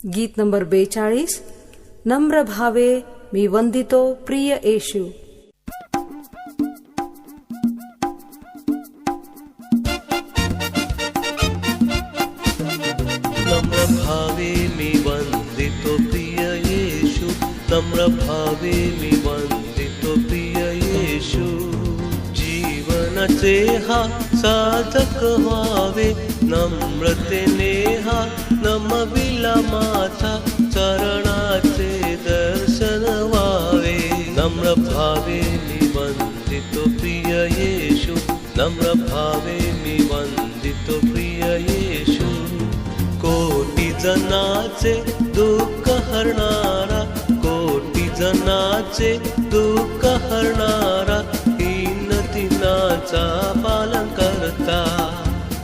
गीत नंबर 42 नम्र भावे मी वंदितो प्रिय येशू। नम्र भावे मी वंदितो प्रिय येशू, नम्र भावे मी वंदितो प्रिय येशू। जीवनाचे हा साधक व्हावे, नम्रतेने हा नमविला माझा, चरणाचे दर्शन व्हावे। नम्र भावे मी वंदितो प्रिय येशू, नम्र भावे मी वंदितो प्रिय येशू। कोटी जनाचे दुःख हरणारा, कोटी जनाचे दुःख हरणारा, दीन दिनाचा पालन करता।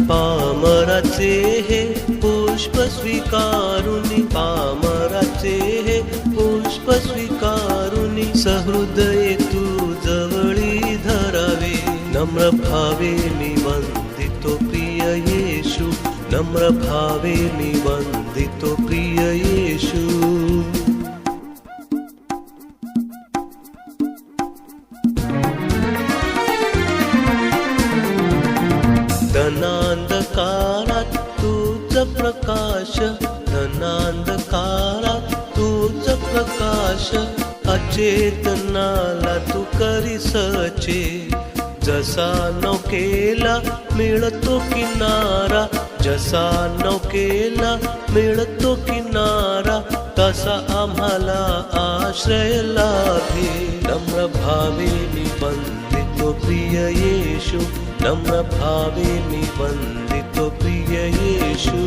पामराचे हे पुष्प स्वीकारुनी, पामराचे हे पुष्प स्वीकारुनी, सहृदय तू जवळी धरावे। नम्र भावे मी वंदितो प्रिय येशू, नम्र भावे मी वंदितो प्रिय येशू। धनांधकारात तूच प्रकाश, धनांधकारात तूच प्रकाश, अचेतनाला तू करी सचे। जसा नौकेला मिळतो किनारा, जसा नौकेला मिळतो किनारा, तसा आम्हाला आश्रय लाभे। नम्र भावे मी वंदितो प्रिय येशू, नम्र भावे मी वंदितो प्रिय येशू।